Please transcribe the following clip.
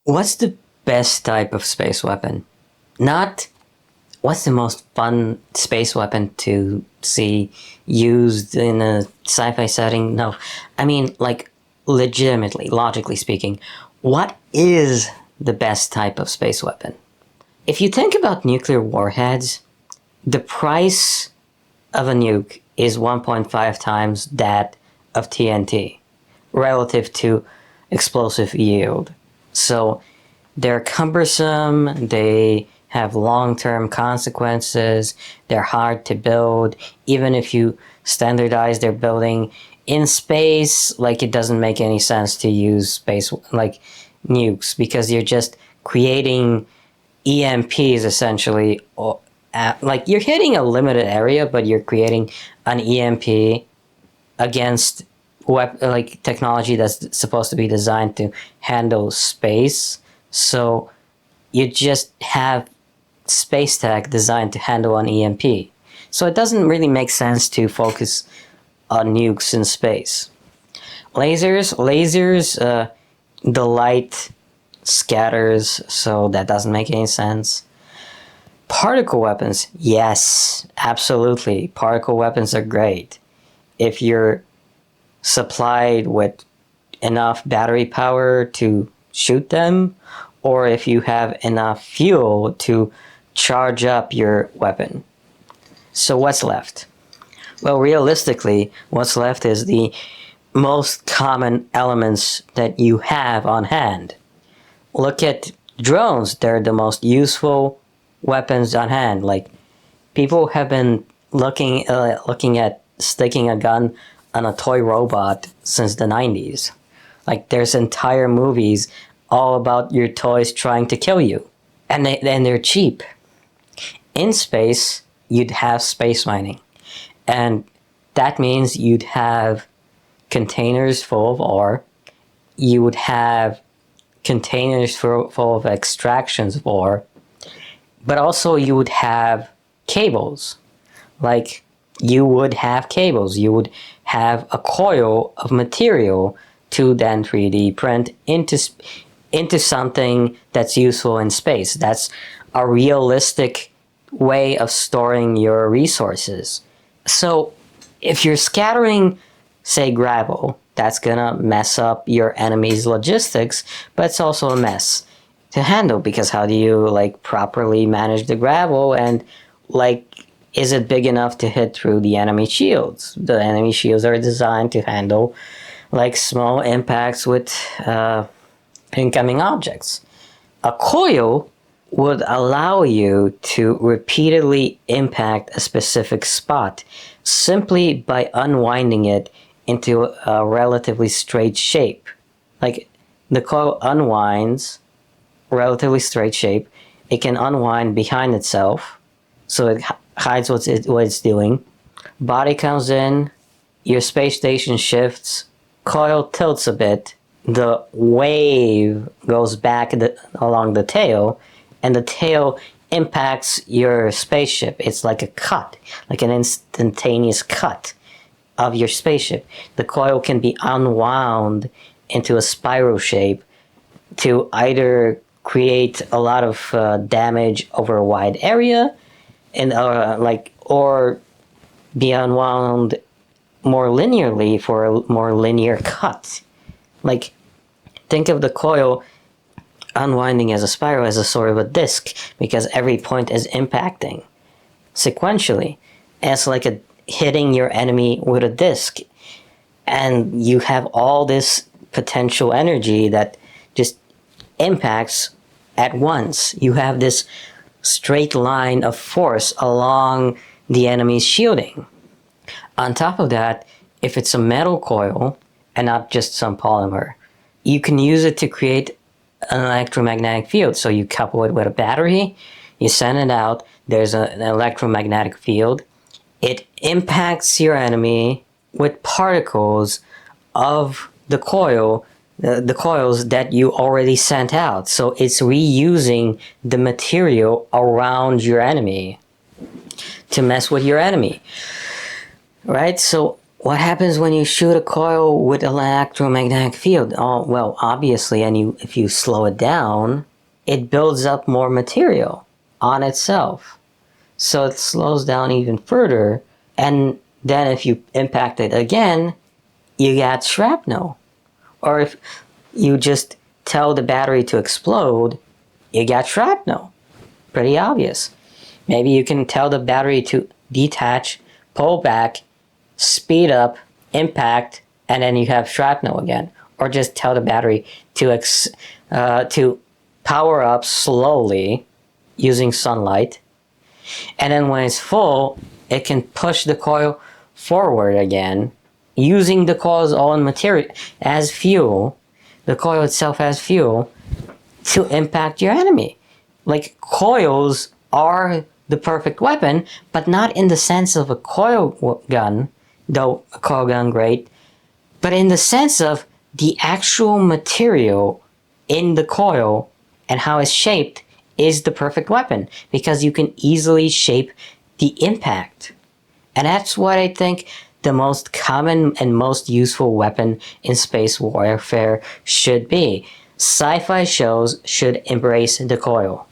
What's the best type of space weapon? Not what's the most fun space weapon to see used in a sci-fi setting? No. I mean, like, legitimately, logically speaking, what is the best type of space weapon? If you think about nuclear warheads, the price of a nuke is 1.5 times that of TNT relative to explosive yield. So they're cumbersome, they have long term consequences, they're hard to build. Even if you standardize their building in space, like it doesn't make any sense to use space like nukes because you're just creating EMPs essentially. Like you're hitting a limited area, but you're creating an EMP against like technology that's supposed to be designed to handle space. So you just have space tech designed to handle an EMP. So it doesn't really make sense to focus on nukes in space. Lasers, the light scatters, so that doesn't make any sense. Particle weapons, yes, absolutely. Particle weapons are great. If you're supplied with enough battery power to shoot them, or if you have enough fuel to charge up your weapon. So what's left? Well, realistically, what's left is the most common elements that you have on hand. Look at drones, they're the most useful weapons on hand. Like, people have been looking at sticking a gun on a toy robot since the 90s. Like, there's entire movies all about your toys trying to kill you. And they're cheap. In space, you'd have space mining. And that means you'd have containers full of ore. You would have containers full of extractions of ore. But also you would have cables. Like, you would have cables. You would have a coil of material to then 3D print into something that's useful in space. That's a realistic way of storing your resources. So if you're scattering, say, gravel, that's gonna mess up your enemy's logistics, but it's also a mess to handle because how do you like properly manage the gravel, and like, is it big enough to hit through the enemy shields? The enemy shields are designed to handle like small impacts with incoming objects. A coil would allow you to repeatedly impact a specific spot simply by unwinding it into a relatively straight shape. Like, the coil unwinds relatively straight shape. It can unwind behind itself, so it hides what it's doing. Body comes in, your space station shifts, coil tilts a bit, the wave goes back along the tail, and the tail impacts your spaceship. It's like a cut, like an instantaneous cut of your spaceship. The coil can be unwound into a spiral shape to either create a lot of damage over a wide area, and or be unwound more linearly for a more linear cut. Like, think of the coil unwinding as a spiral, as a sort of a disc, because every point is impacting sequentially as like a hitting your enemy with a disc, and you have all this potential energy that just impacts at once. You have this straight line of force along the enemy's shielding. On top of that, if it's a metal coil and not just some polymer, you can use it to create an electromagnetic field. So you couple it with a battery, you send it out, there's an electromagnetic field. It impacts your enemy with particles of the coil, the coils that you already sent out. So it's reusing the material around your enemy to mess with your enemy. Right? So What happens when you shoot a coil with an electromagnetic field? Oh, well, obviously, if you slow it down, it builds up more material on itself. So it slows down even further, and then if you impact it again, you got shrapnel. Or if you just tell the battery to explode, you got shrapnel. Pretty obvious. Maybe you can tell the battery to detach, pull back, speed up, impact, and then you have shrapnel again. Or just tell the battery to power up slowly using sunlight, and then when it's full, it can push the coil forward again, using the coil's own material as fuel, the coil itself as fuel, to impact your enemy. Like, coils are the perfect weapon, but not in the sense of a coil gun, though a coil gun great, but in the sense of the actual material in the coil and how it's shaped is the perfect weapon, because you can easily shape the impact. And that's what I think the most common and most useful weapon in space warfare should be. Sci-fi shows should embrace the coil.